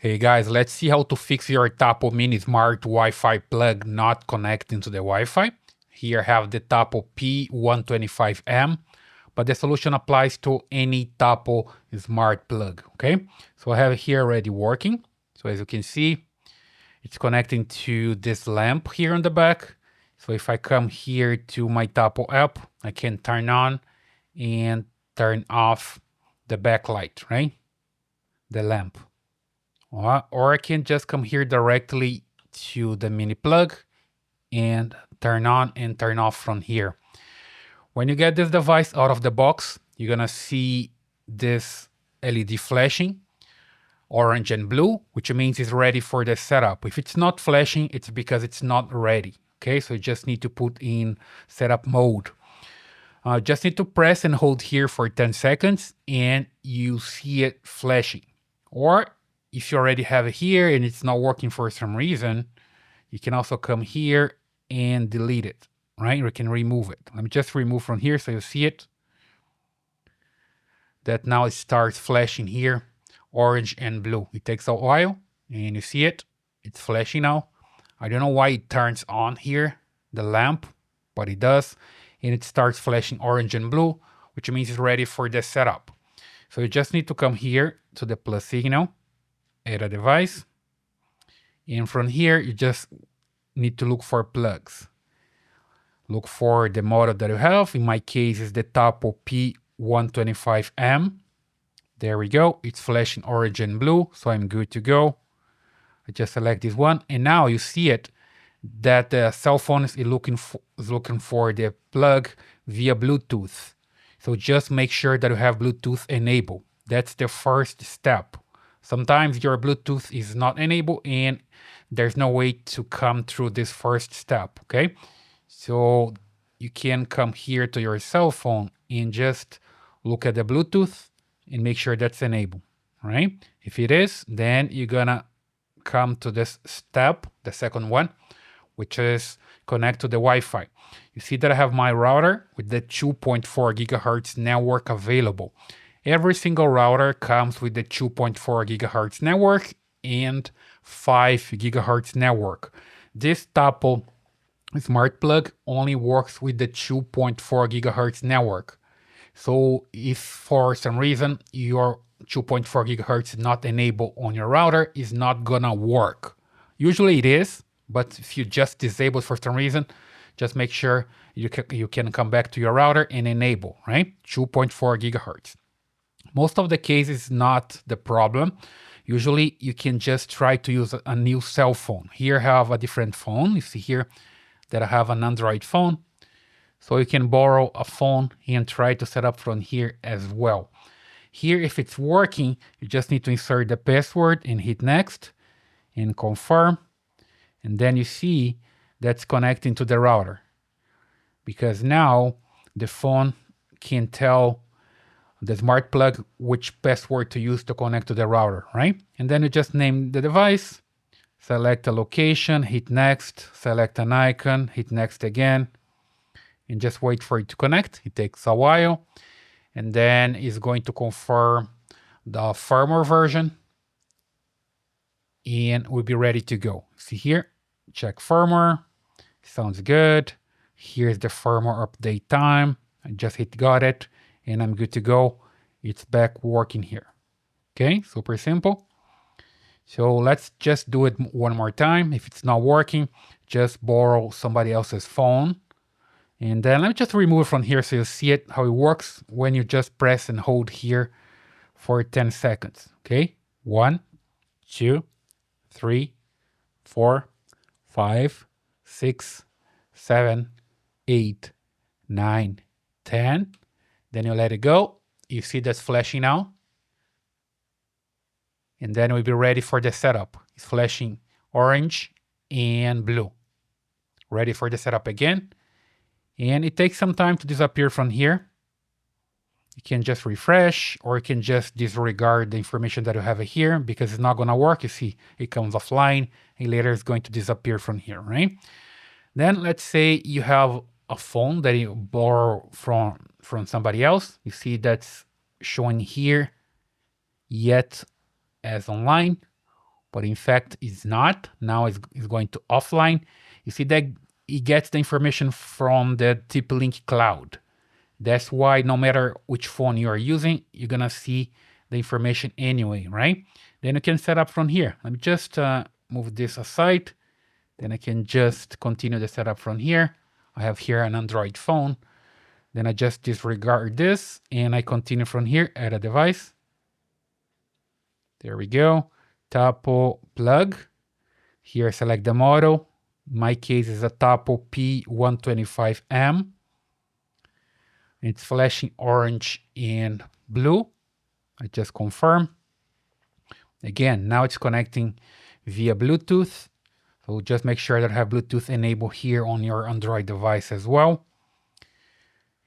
Hey guys, let's see how to fix your Tapo Mini Smart Wi-Fi plug not connecting to the Wi-Fi. Here I have the Tapo P125M, but the solution applies to any Tapo Smart Plug, okay? So I have it here already working. So as you can see, it's connecting to this lamp here on the back. So if I come here to my Tapo app, I can turn on and turn off the backlight, right? The lamp. Or I can just come here directly to the mini plug and turn on and turn off from here. When you get this device out of the box, you're gonna see this LED flashing, orange and blue, which means it's ready for the setup. If it's not flashing, it's because it's not ready. Okay, so you just need to put in setup mode. Just need to press and hold here for 10 seconds and you see it flashing. Or if you already have it here and it's not working for some reason, you can also come here and delete it, right? You can remove it. Let me just remove from here so you see it. That now it starts flashing here, orange and blue. It takes a while and you see it. It's flashing now. I don't know why it turns on here, the lamp, but it does. And it starts flashing orange and blue, which means it's ready for the setup. So you just need to come here to the plus signal, add a device. And from here, you just need to look for plugs. Look for the model that you have. In my case, it's the Tapo P125M. There we go. It's flashing orange and blue, so I'm good to go. I just select this one. And now you see it that the cell phone is looking for the plug via Bluetooth. So just make sure that you have Bluetooth enabled. That's the first step. Sometimes your Bluetooth is not enabled and there's no way to come through this first step, okay? So you can come here to your cell phone and just look at the Bluetooth and make sure that's enabled, right? If it is, then you're gonna come to this step, the second one, which is connect to the Wi-Fi. You see that I have my router with the 2.4 gigahertz network available. Every single router comes with the 2.4 gigahertz network and 5 gigahertz network. This Tapo Smart Plug only works with the 2.4 gigahertz network. So if for some reason your 2.4 gigahertz is not enabled on your router, it's not gonna work. Usually it is, but if you just disable for some reason, just make sure you can come back to your router and enable, right? 2.4 gigahertz. Most of the cases not the problem. Usually you can just try to use a new cell phone. Here I have a different phone. You see here that I have an Android phone. So you can borrow a phone and try to set up from here as well. Here, if it's working, you just need to insert the password and hit next and confirm. And then you see that's connecting to the router. Because now the phone can tell the smart plug which password to use to connect to the router, right? And then you just name the device, select a location, hit next, select an icon, hit next again, and just wait for it to connect. It takes a while. And then it's going to confirm the firmware version and we'll be ready to go. See here, check firmware, sounds good. Here's the firmware update time. I just hit got it and I'm good to go. It's back working here. Okay, super simple. So let's just do it one more time. If it's not working, just borrow somebody else's phone. And then let me just remove it from here so you see it, how it works when you just press and hold here for 10 seconds. Okay, 1, 2, 3, 4, 5, 6, 7, 8, 9, 10. Then you let it go. You see that's flashing now. And then we'll be ready for the setup. It's flashing orange and blue. Ready for the setup again. And it takes some time to disappear from here. You can just refresh or you can just disregard the information that you have here because it's not going to work. You see, it comes offline and later it's going to disappear from here, right? Then let's say you have a phone that you borrow from somebody else. You see that's showing here yet as online. but in fact it's not. Now it's going to offline. You see that it gets the information from the TP-Link cloud. That's why no matter which phone you are using, you're gonna see the information anyway, right? Then you can set up from here. Let me just move this aside. Then I can just continue the setup from here. I have here an Android phone. Then I just disregard this and I continue from here, add a device. There we go. Tapo plug. Here select the model. In my case is a Tapo P125M. It's flashing orange and blue. I just confirm. Again, now it's connecting via Bluetooth. So just make sure that I have Bluetooth enabled here on your Android device as well.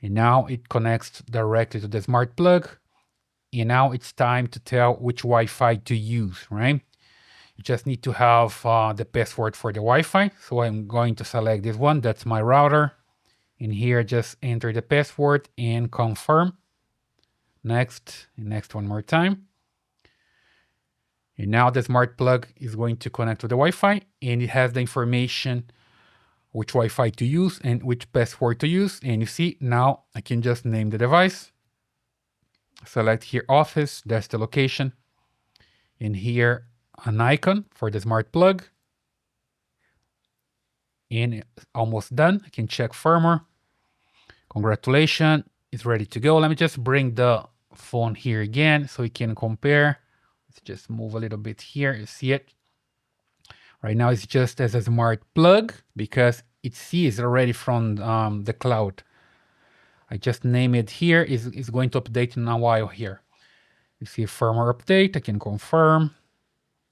And now it connects directly to the smart plug. And now it's time to tell which Wi-Fi to use, right? You just need to have the password for the Wi-Fi. So I'm going to select this one. That's my router. And here, just enter the password and confirm. Next, and next one more time. And now the smart plug is going to connect to the Wi-Fi, and it has the information which Wi-Fi to use and which password to use. And you see, now I can just name the device. Select here office, that's the location. And here an icon for the smart plug. And it's almost done. I can check firmware. Congratulations, it's ready to go. Let me just bring the phone here again so we can compare. Let's just move a little bit here. You see it? Right now it's just as a smart plug because it sees already from the cloud. I just name it here. It's going to update in a while here. You see firmware update. I can confirm.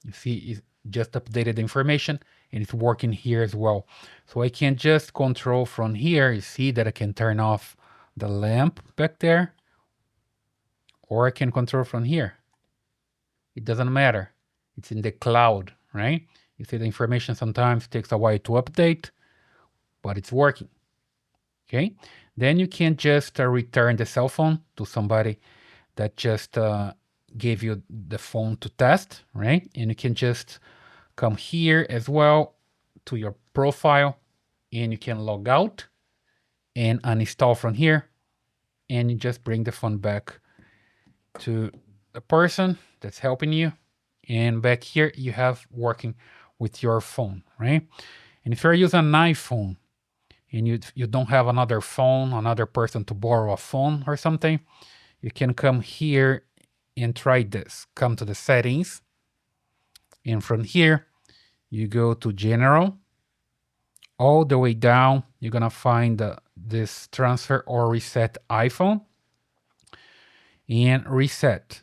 You see it just updated the information and it's working here as well. So I can just control from here. You see that I can turn off the lamp back there, or I can control from here. It doesn't matter. It's in the cloud, right? You see the information sometimes takes a while to update, but it's working. Okay. Then you can just return the cell phone to somebody that just gave you the phone to test, right? And you can just come here as well to your profile and you can log out and uninstall from here. And you just bring the phone back to the person that's helping you. And back here you have working with your phone, right? And if you're using an iPhone and you don't have another phone, another person to borrow a phone or something, you can come here and try this. Come to the settings. And from here, you go to general. All the way down, you're gonna find this transfer or reset iPhone. And reset.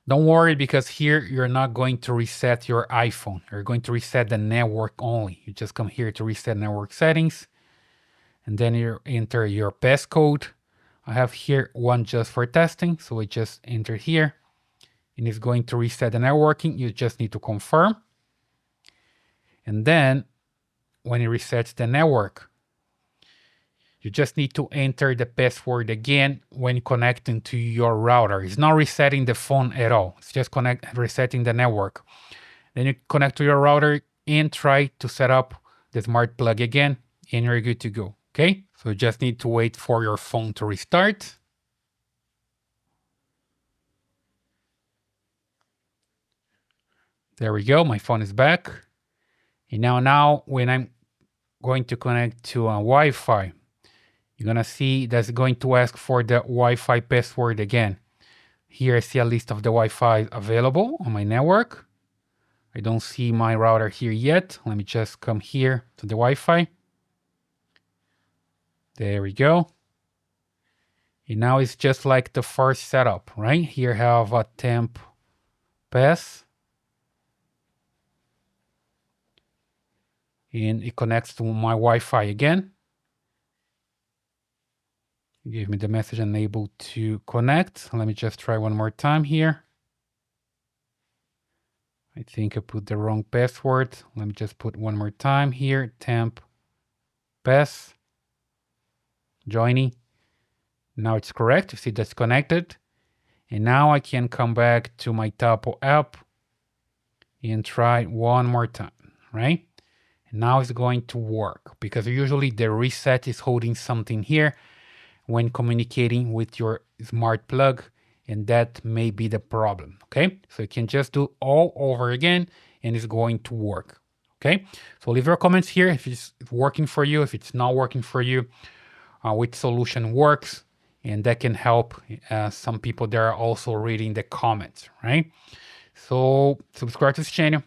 Don't worry, because here you're not going to reset your iPhone. You're going to reset the network only. You just come here to reset network settings. And then you enter your passcode. I have here one just for testing. So we just enter here. And it's going to reset the networking. You just need to confirm. And then when it resets the network, you just need to enter the password again when connecting to your router. It's not resetting the phone at all. It's just resetting the network. Then you connect to your router and try to set up the smart plug again, and you're good to go. Okay, so you just need to wait for your phone to restart. There we go, my phone is back. And now when I'm going to connect to a Wi-Fi, you're gonna see that's going to ask for the Wi-Fi password again. Here I see a list of the Wi-Fi available on my network. I don't see my router here yet. Let me just come here to the Wi-Fi. There we go. And now it's just like the first setup, right? Here I have a temp pass. And it connects to my Wi-Fi again. Give me the message unable to connect. Let me just try one more time here. I think I put the wrong password. Let me just put one more time here. Temp pass joining. Now it's correct. You see that's connected. And now I can come back to my Tapo app and try one more time, right? And now it's going to work because usually the reset is holding something here when communicating with your smart plug, and that may be the problem, okay? So you can just do all over again and it's going to work, okay? So leave your comments here if it's working for you, if it's not working for you, which solution works, and that can help some people that are also reading the comments, right? So subscribe to this channel,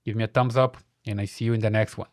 give me a thumbs up, and I see you in the next one.